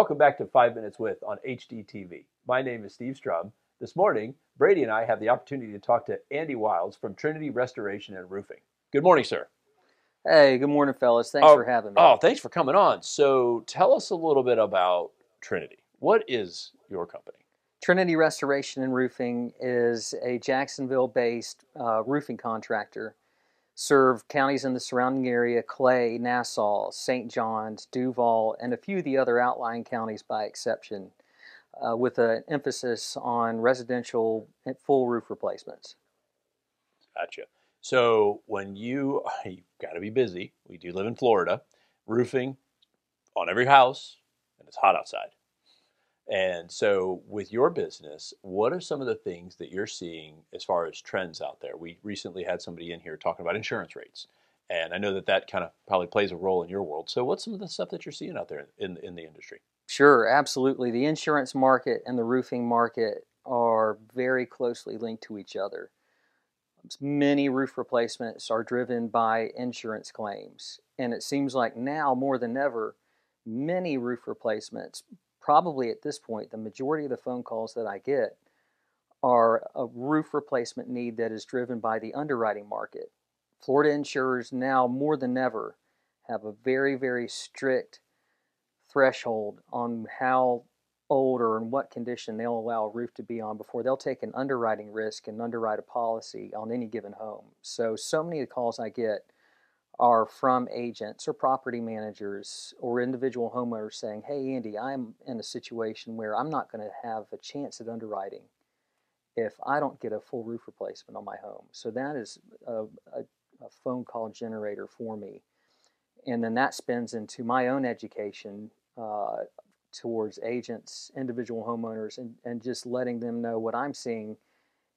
welcome back to 5 Minutes With on HDTV. My name is Steve Strum. This morning, Brady and I have the opportunity to talk to Andy Wiles from Trinity Restoration and Roofing. Good morning, sir. Hey, good morning, fellas. Thanks for having me. Thanks for coming on. So tell us a little bit about Trinity. What is your company? Trinity Restoration and Roofing is a Jacksonville-based roofing contractor. Serve counties in the surrounding area: Clay, Nassau, St. Johns, Duval, and a few of the other outlying counties by exception, with an emphasis on residential full roof replacements. Gotcha. So when you've got to be busy. We do live in Florida. Roofing on every house, and it's hot outside. And so with your business, what are some of the things that you're seeing as far as trends out there? We recently had somebody in here talking about insurance rates. And I know that that kind of probably plays a role in your world. So what's some of the stuff that you're seeing out there in the industry? Sure, absolutely. The insurance market and the roofing market are very closely linked to each other. Many roof replacements are driven by insurance claims. And it seems like now more than ever, many roof replacements, probably at this point, the majority of the phone calls that I get are a roof replacement need that is driven by the underwriting market. Florida insurers now more than ever have a very, very strict threshold on how old or in what condition they'll allow a roof to be on before they'll take an underwriting risk and underwrite a policy on any given home. So many of the calls I get are from agents or property managers or individual homeowners saying, hey, Andy, I'm in a situation where I'm not going to have a chance at underwriting if I don't get a full roof replacement on my home. So that is a phone call generator for me. And then that spins into my own education towards agents, individual homeowners, and just letting them know what I'm seeing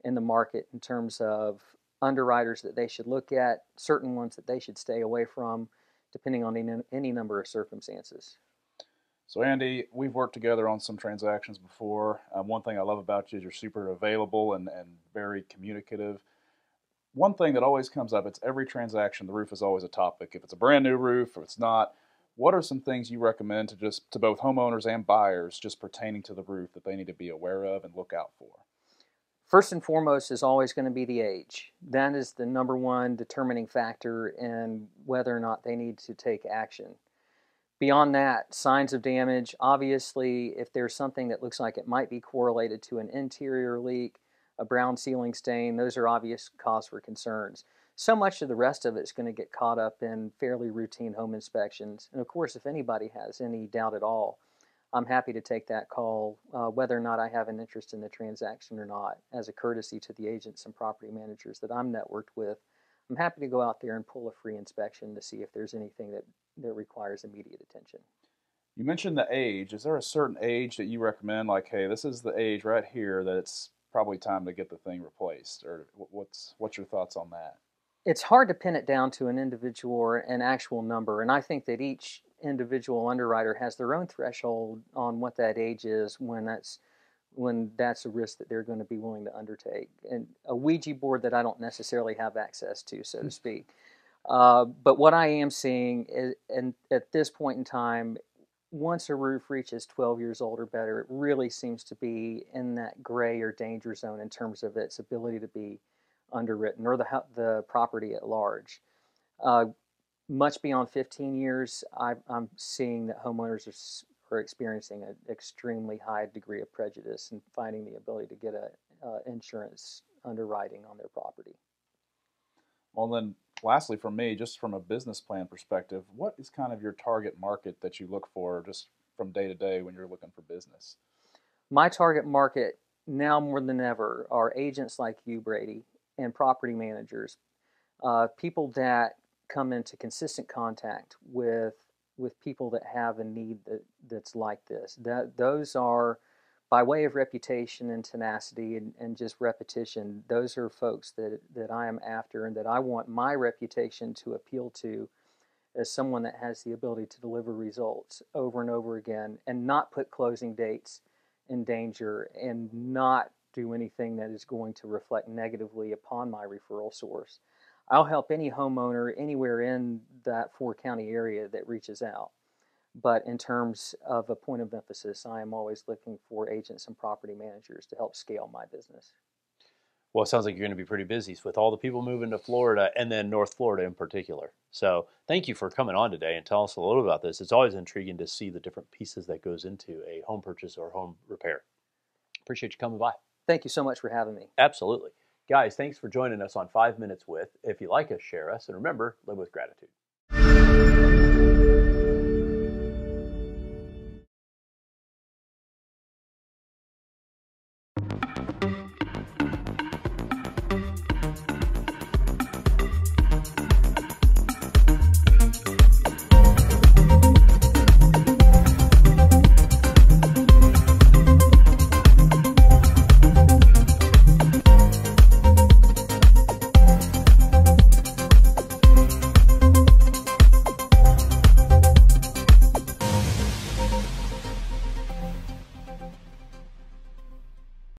in the market in terms of underwriters that they should look at, certain ones that they should stay away from, depending on any number of circumstances. So Andy, we've worked together on some transactions before. One thing I love about you is you're super available and very communicative. One thing that always comes up, it's every transaction, the roof is always a topic. If it's a brand new roof or it's not, what are some things you recommend to both homeowners and buyers just pertaining to the roof that they need to be aware of and look out for? First and foremost is always going to be the age. That is the number one determining factor in whether or not they need to take action. Beyond that, signs of damage. Obviously, if there's something that looks like it might be correlated to an interior leak, a brown ceiling stain, those are obvious cause for concerns. So much of the rest of it's going to get caught up in fairly routine home inspections. And of course, if anybody has any doubt at all, I'm happy to take that call, whether or not I have an interest in the transaction or not, as a courtesy to the agents and property managers that I'm networked with. I'm happy to go out there and pull a free inspection to see if there's anything that requires immediate attention. You mentioned the age. Is there a certain age that you recommend, like, hey, this is the age right here that it's probably time to get the thing replaced? Or what's your thoughts on that? It's hard to pin it down to an individual or an actual number, and I think that each individual underwriter has their own threshold on what that age is when that's a risk that they're going to be willing to undertake. And a Ouija board that I don't necessarily have access to, so to speak. But what I am seeing is, and at this point in time, once a roof reaches 12 years old or better, it really seems to be in that gray or danger zone in terms of its ability to be underwritten, or the property at large. Much beyond 15 years, I'm seeing that homeowners are experiencing an extremely high degree of prejudice and finding the ability to get a insurance underwriting on their property. Well, then, lastly, from me, just from a business plan perspective, what is kind of your target market that you look for just from day to day when you're looking for business? My target market now more than ever are agents like you, Brady, and property managers, people that come into consistent contact with people that have a need that's like this. Those are, by way of reputation and tenacity and just repetition, those are folks that I am after and that I want my reputation to appeal to as someone that has the ability to deliver results over and over again and not put closing dates in danger and not do anything that is going to reflect negatively upon my referral source. I'll help any homeowner anywhere in that 4-county area that reaches out. But in terms of a point of emphasis, I am always looking for agents and property managers to help scale my business. Well, it sounds like you're going to be pretty busy with all the people moving to Florida and then North Florida in particular. So thank you for coming on today and tell us a little about this. It's always intriguing to see the different pieces that goes into a home purchase or home repair. Appreciate you coming by. Thank you so much for having me. Absolutely. Guys, thanks for joining us on 5 Minutes With. If you like us, share us. And remember, live with gratitude.